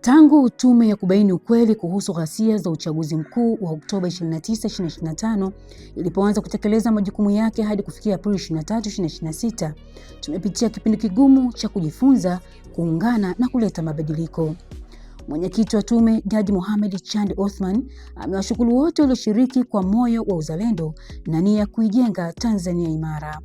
Tangu tume ya kubaini ukweli kuhusu ghasia za uchaguzi mkuu wa Oktoba 29, 2025 ilipoanza kutekeleza majukumu yake hadi kufikia Aprili 23, 2026, tumepitia kipindi kigumu cha kujifunza, kuungana na kuleta mabadiliko. Mwenyekiti wa tume, Jaji Mohamed Chande Othman, amewashukuru wote walioshiriki kwa moyo wa uzalendo na nia ya kuijenga Tanzania imara.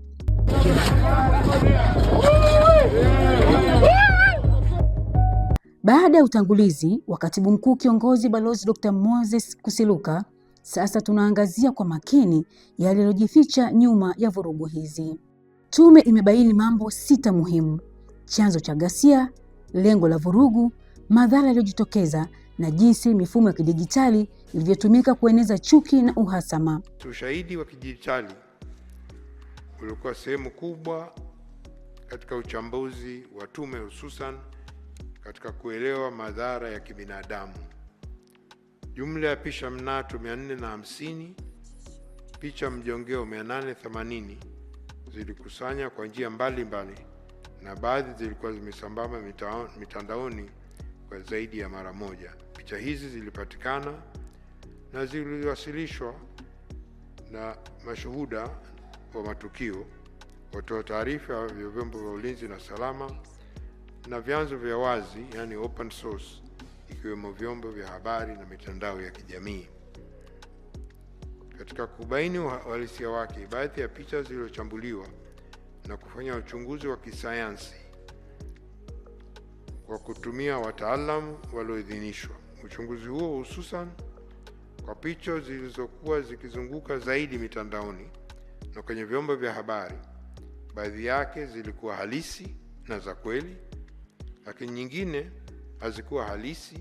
Baada ya utangulizi wa Katibu Mkuu Kiongozi Balozi Dr. Moses Kusiluka, sasa tunaangazia kwa makini yale yaliyojificha nyuma ya vurugu hizi. Tume imebaini mambo 6 muhimu: chanzo cha ghasia, lengo la vurugu, madhara yaliyojitokeza na jinsi mifumo ya kidijitali ilivyotumika kueneza chuki na uhasama. Ushahidi wa kidijitali ulikuwa sehemu kubwa katika uchambuzi wa tume, hususan katika kuelewa madhara ya kibinadamu. Jumla ya picha mnato 450, picha mjongeo 880 zilikusanya kwa njia mbalimbali, na baadhi zilikuwa zimesambamba mitandaoni kwa zaidi ya mara moja. Picha hizi zilipatikana na ziliwasilishwa na mashuhuda wa matukio, watoa taarifa vya vyombo vya ulinzi na salama, na vyanzo vya wazi, yani open source, ikiwemo vyombo vya habari na mitandao ya kijamii. Katika kubaini uhalisia wake, baadhi ya picha zilizochambuliwa na kufanya uchunguzi wa kisayansi kwa kutumia wataalamu walioidhinishwa. Uchunguzi huo hususan kwa picha zilizokuwa zikizunguka zaidi mitandaoni na kwenye vyombo vya habari, baadhi yake zilikuwa halisi na za kweli, lakini nyingine hazikuwa halisi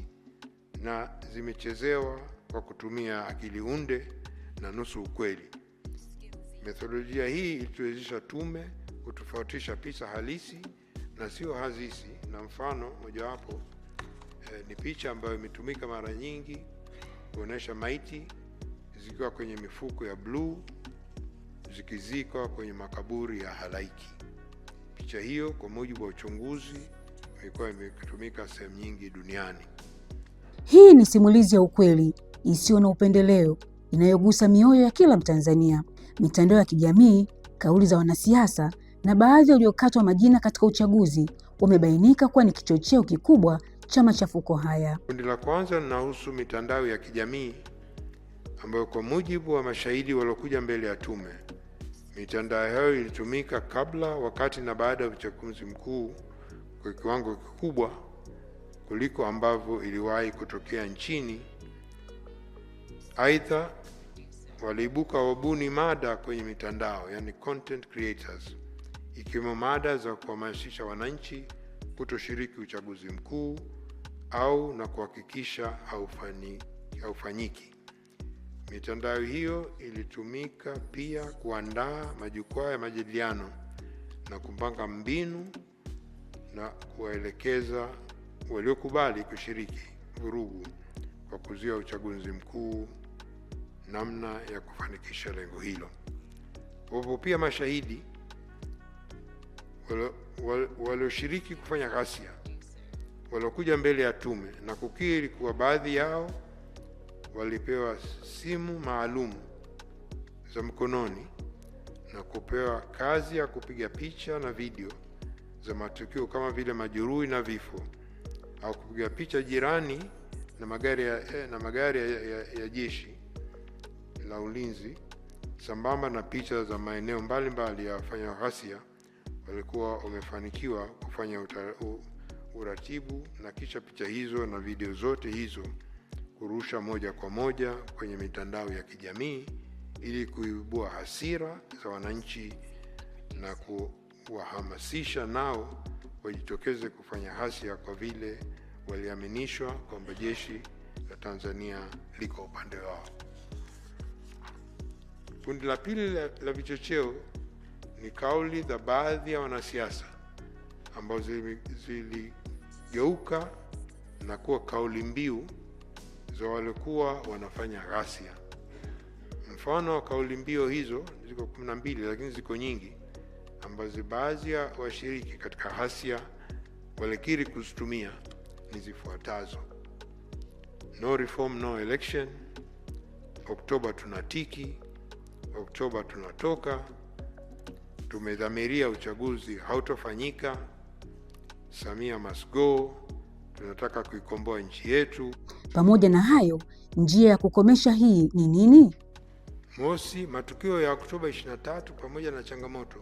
na zimechezewa kwa kutumia akili unde na nusu ukweli. Methodolojia hii ilituwezesha tume kutofautisha picha halisi na sio halisi, na mfano mojawapo ni picha ambayo imetumika mara nyingi kuonesha maiti zikiwa kwenye mifuko ya bluu zikizikwa kwenye makaburi ya halaiki. Picha hiyo kwa mujibu wa uchunguzi ilikuwa imetumika sehemu nyingi duniani. Hii ni simulizi ya ukweli isiyo na upendeleo, inayogusa mioyo ya kila Mtanzania. Mitandao ya kijamii, kauli za wanasiasa na baadhi waliokatwa majina katika uchaguzi wamebainika kuwa ni kichocheo kikubwa cha machafuko haya. Kundi la kwanza linahusu mitandao ya kijamii ambayo kwa mujibu wa mashahidi waliokuja mbele ya tume, mitandao hayo ilitumika kabla, wakati na baada ya uchaguzi mkuu kwa kiwango kikubwa kuliko ambavyo iliwahi kutokea nchini. Aidha, waliibuka wabuni mada kwenye mitandao, yani content creators, ikiwemo mada za kuhamasisha wananchi kutoshiriki uchaguzi mkuu au na kuhakikisha haufanyiki. Mitandao hiyo ilitumika pia kuandaa majukwaa ya majadiliano na kupanga mbinu na kuwaelekeza waliokubali kushiriki vurugu kwa kuzuia uchaguzi mkuu namna ya kufanikisha lengo hilo. Wapo pia mashahidi walioshiriki kufanya ghasia waliokuja mbele ya tume na kukiri kuwa baadhi yao walipewa simu maalum za mkononi na kupewa kazi ya kupiga picha na video za matukio kama vile majeruhi na vifo, au kupiga picha jirani na magari ya jeshi la ulinzi, sambamba na picha za maeneo mbalimbali ya wafanya ghasia walikuwa wamefanikiwa kufanya uratibu, na kisha picha hizo na video zote hizo kurusha moja kwa moja kwenye mitandao ya kijamii ili kuibua hasira za wananchi na kuwahamasisha nao wajitokeze kufanya ghasia kwa vile waliaminishwa kwamba jeshi la Tanzania liko upande wao. Kundi la pili la vichocheo ni kauli za baadhi ya wanasiasa ambao ziligeuka na kuwa kauli mbiu za walikuwa wanafanya ghasia. Mfano wa kauli mbiu hizo ziko 12, lakini ziko nyingi, ambazo baadhi ya washiriki katika ghasia walikiri kuzitumia ni zifuatazo: no reform no election, Oktoba tunatiki, Oktoba tunatoka, tumedhamiria uchaguzi hautofanyika, Samia must go, tunataka kuikomboa nchi yetu. Pamoja na hayo, njia ya kukomesha hii ni nini? Mosi, matukio ya Oktoba 23 pamoja na changamoto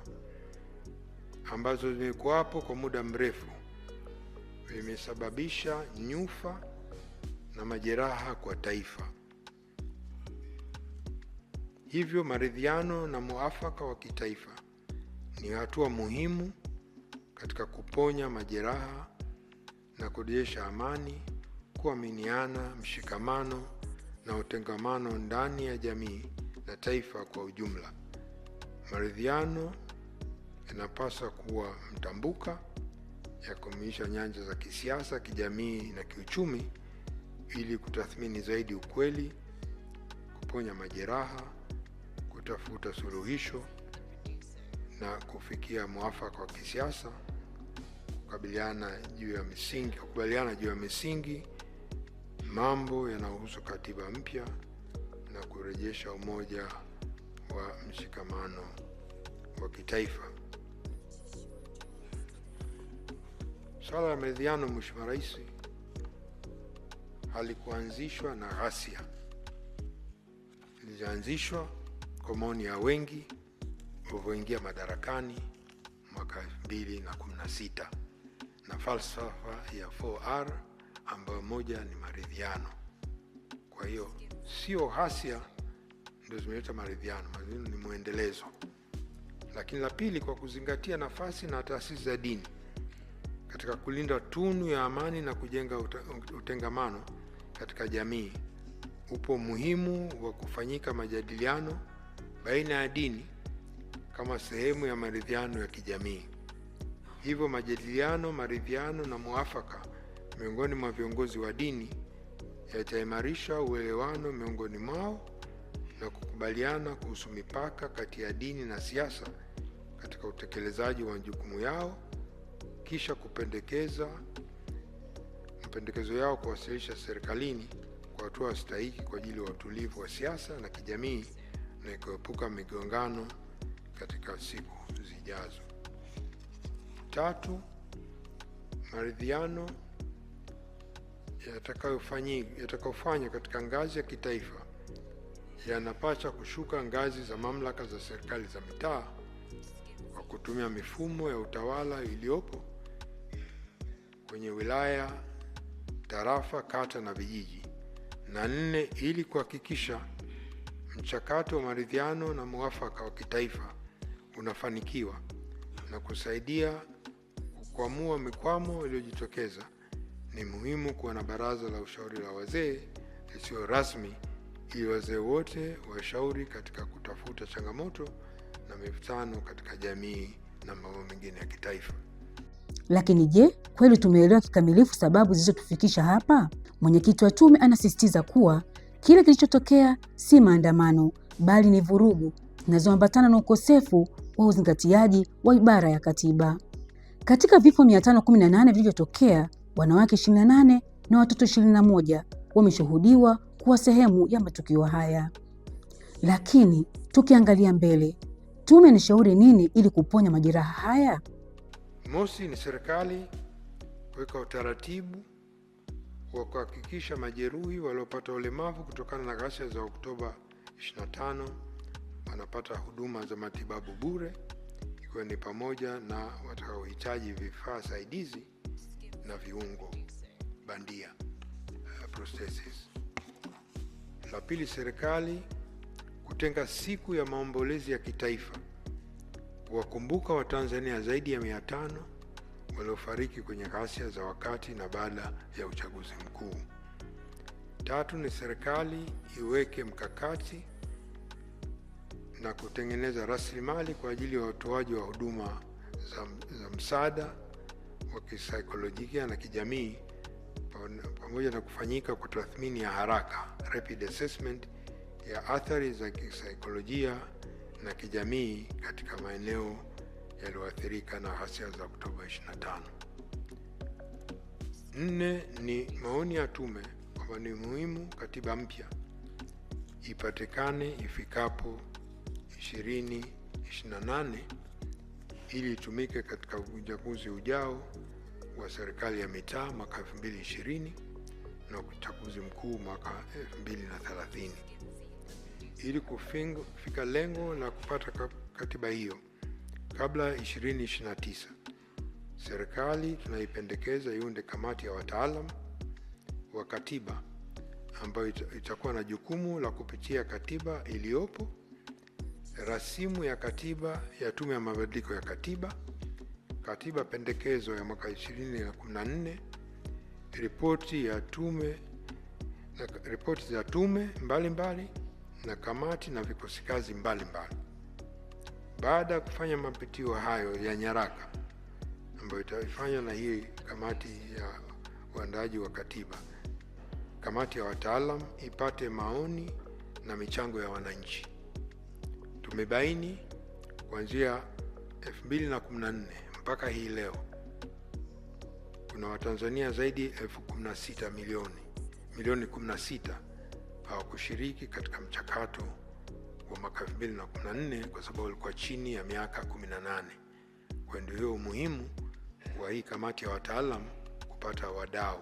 ambazo zimekuwapo kwa muda mrefu vimesababisha nyufa na majeraha kwa taifa. Hivyo maridhiano na muafaka wa kitaifa ni hatua muhimu katika kuponya majeraha na kurejesha amani, kuaminiana, mshikamano na utengamano ndani ya jamii na taifa kwa ujumla. Maridhiano yanapaswa kuwa mtambuka ya kuimarisha nyanja za kisiasa, kijamii na kiuchumi ili kutathmini zaidi ukweli, kuponya majeraha, kutafuta suluhisho na kufikia muafaka wa kisiasa, kukubaliana juu ya misingi mambo yanayohusu katiba mpya na kurejesha umoja wa mshikamano wa kitaifa. Swala la maridhiano, Mheshimiwa Rais, halikuanzishwa na ghasia. Lilianzishwa kwa maoni ya wengi walioingia madarakani mwaka 2016 na falsafa ya 4R ambayo moja ni maridhiano. Kwa hiyo sio ghasia ndio zimeleta maridhiano, maridhiano ni muendelezo. Lakini la pili, kwa kuzingatia nafasi na taasisi za dini katika kulinda tunu ya amani na kujenga utengamano katika jamii, upo muhimu wa kufanyika majadiliano baina ya dini kama sehemu ya maridhiano ya kijamii. Hivyo majadiliano, maridhiano na muafaka miongoni mwa viongozi wa dini yataimarisha uelewano miongoni mwao na kukubaliana kuhusu mipaka kati ya dini na siasa katika utekelezaji wa majukumu yao, kisha mapendekezo yao kuwasilisha serikalini kwa hatua stahiki kwa ajili ya utulivu wa siasa na kijamii na kuepuka migongano katika siku zijazo. Tatu, maridhiano yatakayofanywa katika ngazi ya kitaifa yanapaswa kushuka ngazi za mamlaka za serikali za mitaa kwa kutumia mifumo ya utawala iliyopo kwenye wilaya, tarafa, kata na vijiji. Na nne, ili kuhakikisha mchakato wa maridhiano na muafaka wa kitaifa unafanikiwa na kusaidia kukwamua mikwamo iliyojitokeza, ni muhimu kuwa na baraza la ushauri la wazee lisilo rasmi ili wazee wote washauri katika kutafuta changamoto na mivutano katika jamii na mambo mengine ya kitaifa. Lakini je, kweli tumeelewa kikamilifu sababu zilizotufikisha hapa? Mwenyekiti wa tume anasisitiza kuwa kile kilichotokea si maandamano, bali ni vurugu zinazoambatana na ukosefu wa uzingatiaji wa ibara ya katiba. Katika vifo 518 vilivyotokea, wanawake 28 na watoto 21 wameshuhudiwa kuwa sehemu ya matukio haya. Lakini tukiangalia mbele, tume inashauri nini ili kuponya majeraha haya? Mosi, ni serikali kuweka utaratibu wa kuhakikisha majeruhi waliopata ulemavu kutokana na ghasia za Oktoba 25 wanapata huduma za matibabu bure, ikiwa ni pamoja na watakaohitaji vifaa saidizi na viungo bandia, prosthesis. La pili, serikali kutenga siku ya maombolezi ya kitaifa kuwakumbuka Watanzania zaidi ya 500 waliofariki kwenye ghasia za wakati na baada ya uchaguzi mkuu. Tatu, ni serikali iweke mkakati na kutengeneza rasilimali kwa ajili ya utoaji wa huduma za msaada wa kisaikolojia na kijamii, pamoja na kufanyika kwa tathmini ya haraka, rapid assessment, ya athari za kisaikolojia na kijamii katika maeneo yaliyoathirika na ghasia za Oktoba 25. 4 ni maoni ya tume kwamba ni muhimu katiba mpya ipatikane ifikapo 2028 ili itumike katika uchaguzi ujao wa serikali ya mitaa mwaka 2020 na uchaguzi mkuu mwaka 2030. Ili kufika lengo la kupata katiba hiyo kabla ya 2029, serikali tunaipendekeza iunde kamati ya wataalamu wa katiba ambayo itakuwa na jukumu la kupitia katiba iliyopo, rasimu ya katiba ya tume ya mabadiliko ya katiba, katiba pendekezo ya mwaka 2014, ripoti za tume mbalimbali na kamati na vikosi kazi mbalimbali. Baada ya kufanya mapitio hayo ya nyaraka ambayo itafanywa na hii kamati ya uandaaji wa katiba, kamati ya wataalam ipate maoni na michango ya wananchi. Tumebaini kuanzia 2014 mpaka hii leo kuna Watanzania zaidi 16 milioni 16 hawakushiriki katika mchakato wa mwaka 2014 kwa sababu walikuwa chini ya miaka 18. Kwa ndio umuhimu wa hii kamati ya wataalamu kupata wadau,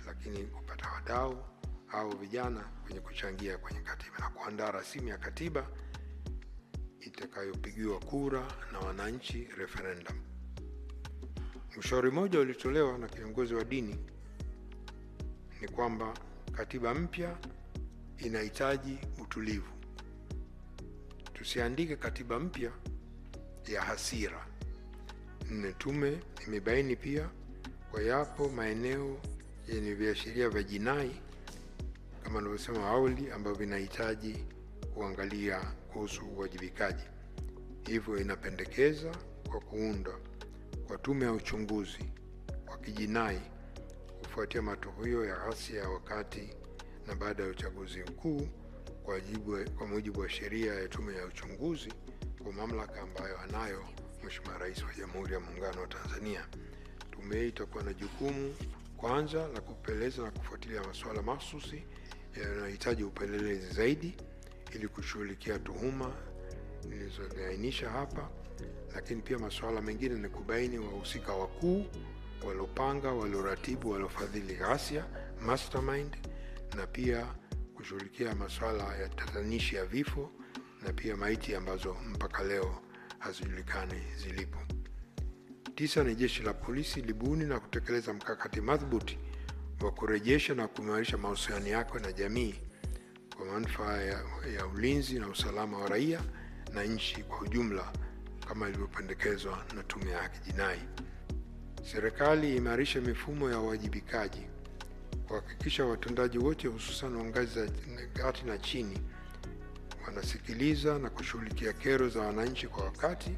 lakini kupata wadau au vijana kwenye kuchangia kwenye katiba na kuandaa rasimu ya katiba itakayopigiwa kura na wananchi, referendum. Ushauri mmoja ulitolewa na kiongozi wa dini ni kwamba katiba mpya inahitaji utulivu. Tusiandike katiba mpya ya hasira. Tume imebaini pia kwa yapo maeneo yenye viashiria vya jinai kama nilivyosema awali ambavyo vinahitaji kuangalia kuhusu uwajibikaji. Hivyo inapendekeza kwa kuunda kwa tume ya uchunguzi wa kijinai kufuatia matukio ya ghasia wakati na baada ya uchaguzi mkuu kwa mujibu wa sheria ya tume ya uchunguzi kwa mamlaka ambayo anayo Mheshimiwa Rais wa Jamhuri ya Muungano wa Tanzania. Tume hii itakuwa na jukumu kwanza la kupeleleza na kufuatilia masuala mahsusi yanayohitaji upelelezi zaidi ili kushughulikia tuhuma nilizoainisha hapa, lakini pia masuala mengine ni kubaini wahusika wakuu walopanga, waloratibu, walofadhili ghasia, mastermind, na pia kushughulikia masuala ya tatanishi ya vifo na pia maiti ambazo mpaka leo hazijulikani zilipo. 9 ni jeshi la polisi libuni na kutekeleza mkakati madhubuti wa kurejesha na kuimarisha mahusiano yake na jamii kwa manufaa ya ulinzi na usalama wa raia na nchi kwa ujumla kama ilivyopendekezwa na tume ya haki jinai. Serikali imarisha mifumo ya uwajibikaji kuhakikisha watendaji wote hususan wa ngazi za kati na chini wanasikiliza na kushughulikia kero za wananchi kwa wakati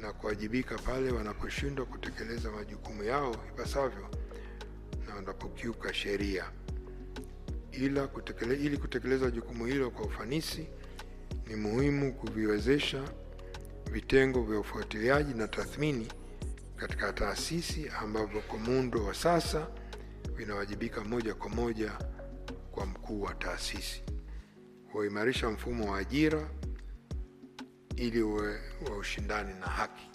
na kuwajibika pale wanaposhindwa kutekeleza majukumu yao ipasavyo na wanapokiuka sheria. Ili kutekeleza jukumu hilo kwa ufanisi, ni muhimu kuviwezesha vitengo vya ufuatiliaji na tathmini katika taasisi ambavyo kwa muundo wa sasa vinawajibika moja kwa moja kwa mkuu wa taasisi. Kuimarisha mfumo wa ajira ili uwe wa ushindani na haki.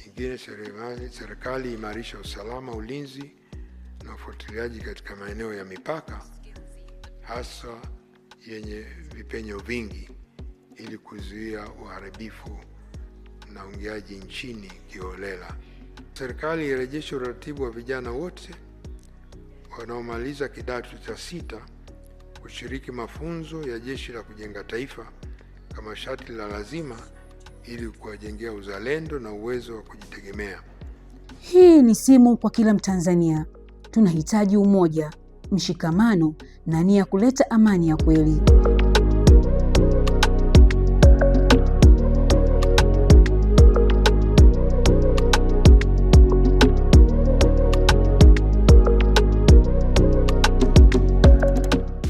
Ingine, serikali imarisha usalama, ulinzi na ufuatiliaji katika maeneo ya mipaka hasa yenye vipenyo vingi ili kuzuia uharibifu na uingiaji nchini kiholela. Serikali irejeshe uratibu wa vijana wote wanaomaliza kidato cha 6 kushiriki mafunzo ya Jeshi la Kujenga Taifa kama sharti la lazima ili kuwajengea uzalendo na uwezo wa kujitegemea. Hii ni simu kwa kila Mtanzania. Tunahitaji umoja, mshikamano na nia kuleta amani ya kweli.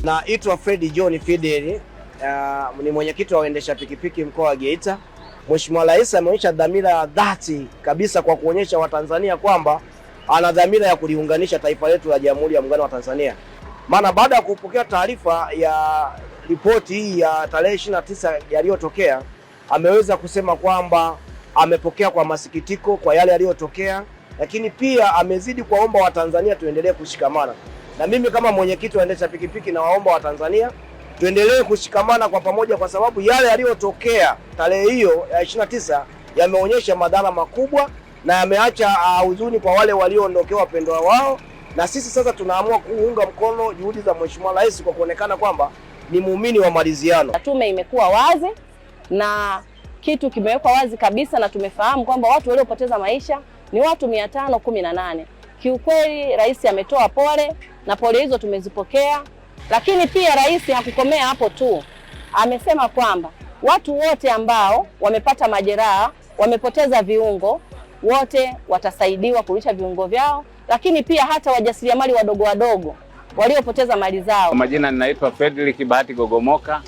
Naitwa Fredi John Fidel, ni mwenyekiti wa waendesha pikipiki mkoa wa Geita. Mheshimiwa Rais ameonyesha dhamira ya dhati kabisa kwa kuonyesha Watanzania kwamba ana dhamira ya kuliunganisha taifa letu la Jamhuri ya Muungano wa Tanzania. Maana baada ya kupokea taarifa ya ripoti hii ya tarehe 29 yaliyotokea, ameweza kusema kwamba amepokea kwa masikitiko kwa yale yaliyotokea, lakini pia amezidi kuwaomba Watanzania tuendelee kushikamana. Na mimi kama mwenyekiti wa waendesha pikipiki na waomba Watanzania tuendelee kushikamana kwa pamoja, kwa sababu yale yaliyotokea tarehe hiyo ya 29 yameonyesha madhara makubwa na yameacha huzuni kwa wale walioondokewa wapendwa wao. Na sisi sasa tunaamua kuunga mkono juhudi za Mheshimiwa Rais kwa kuonekana kwamba ni muumini wa maridhiano. Tume imekuwa wazi na kitu kimewekwa wazi kabisa, na tumefahamu kwamba watu waliopoteza maisha ni watu 518. Kiukweli Rais ametoa pole na pole hizo tumezipokea, lakini pia Rais hakukomea hapo tu. Amesema kwamba watu wote ambao wamepata majeraha, wamepoteza viungo, wote watasaidiwa kurudisha viungo vyao, lakini pia hata wajasiriamali wadogo wadogo waliopoteza mali zao. Kwa majina ninaitwa Fredrick Bahati Gogomoka,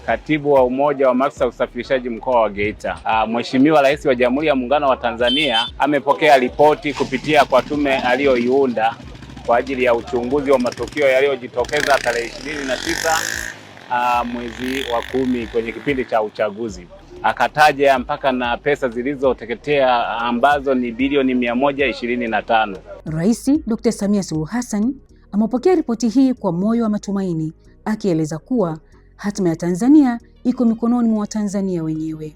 katibu wa Umoja wa Maafisa Usafirishaji mkoa wa Geita. Mheshimiwa Rais wa Jamhuri ya Muungano wa Tanzania amepokea ripoti kupitia kwa tume aliyoiunda kwa ajili ya uchunguzi wa matukio yaliyojitokeza tarehe 29 mwezi wa 10 kwenye kipindi cha uchaguzi. Akataja mpaka na pesa zilizoteketea ambazo ni bilioni 125. Rais Dr. Samia Suluhu Hassan amepokea ripoti hii kwa moyo wa matumaini, akieleza kuwa hatima ya Tanzania iko mikononi mwa Watanzania wenyewe.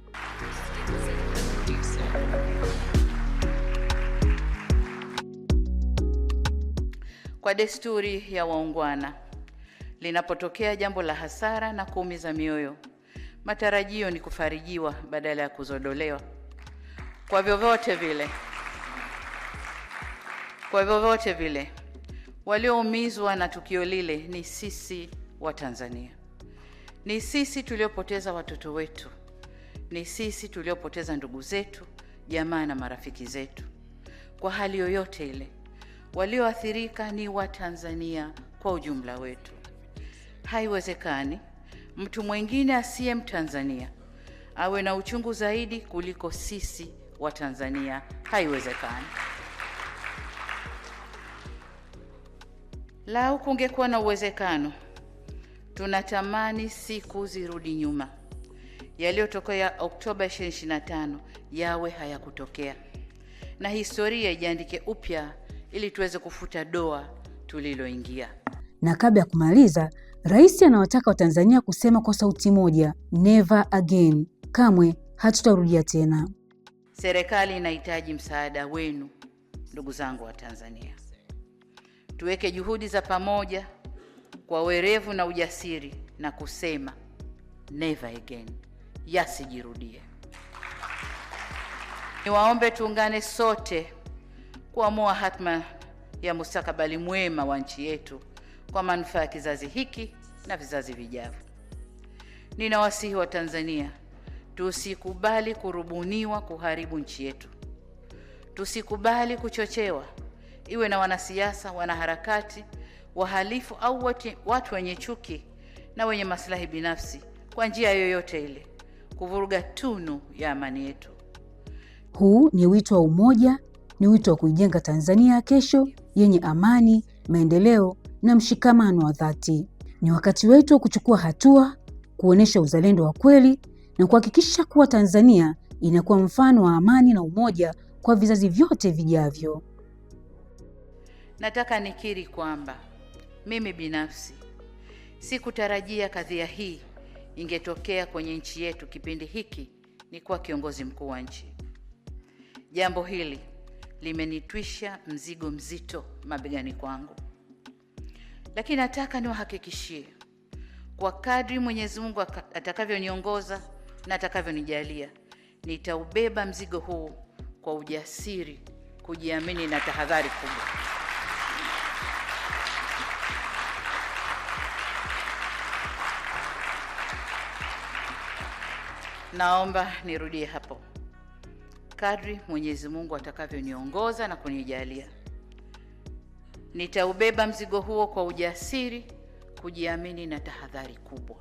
Kwa desturi ya waungwana, linapotokea jambo la hasara na kuumiza mioyo, matarajio ni kufarijiwa badala ya kuzodolewa. Kwa vyovyote vile, walioumizwa na tukio lile ni sisi wa Tanzania. Ni sisi tuliopoteza watoto wetu. Ni sisi tuliopoteza ndugu zetu, jamaa na marafiki zetu. Kwa hali yoyote ile, walioathirika ni Watanzania kwa ujumla wetu. Haiwezekani mtu mwingine asiye Mtanzania awe na uchungu zaidi kuliko sisi wa Tanzania. Haiwezekani. Lau kungekuwa na uwezekano, tunatamani siku zirudi nyuma. Yaliyotokea Oktoba 2025 yawe hayakutokea, na historia ijiandike upya ili tuweze kufuta doa tuliloingia. Na kabla ya kumaliza, Rais anawataka Watanzania kusema kwa sauti moja, never again, kamwe hatutarudia tena. Serikali inahitaji msaada wenu, ndugu zangu wa Tanzania. Tuweke juhudi za pamoja kwa werevu na ujasiri na kusema never again, yasijirudie. Niwaombe tuungane sote kuamua hatma ya mustakabali mwema wa nchi yetu kwa manufaa ya kizazi hiki na vizazi vijavyo. Ninawasihi wa Tanzania, tusikubali kurubuniwa kuharibu nchi yetu. Tusikubali kuchochewa, iwe na wanasiasa, wanaharakati, wahalifu au watu wenye chuki na wenye maslahi binafsi, kwa njia yoyote ile kuvuruga tunu ya amani yetu. Huu ni wito wa umoja, ni wito wa kuijenga Tanzania ya kesho yenye amani, maendeleo na mshikamano wa dhati. Ni wakati wetu wa kuchukua hatua, kuonesha uzalendo wa kweli na kuhakikisha kuwa Tanzania inakuwa mfano wa amani na umoja kwa vizazi vyote vijavyo. Nataka nikiri kwamba mimi binafsi sikutarajia kadhia hii ingetokea kwenye nchi yetu kipindi hiki ni kuwa kiongozi mkuu wa nchi. Jambo hili limenitwisha mzigo mzito mabegani kwangu. Lakini nataka niwahakikishie kwa kadri Mwenyezi Mungu atakavyoniongoza na atakavyonijalia, nitaubeba mzigo huu kwa ujasiri, kujiamini na tahadhari kubwa. Naomba nirudie hapo. Kadri Mwenyezi Mungu atakavyoniongoza na kunijalia, nitaubeba mzigo huo kwa ujasiri, kujiamini na tahadhari kubwa.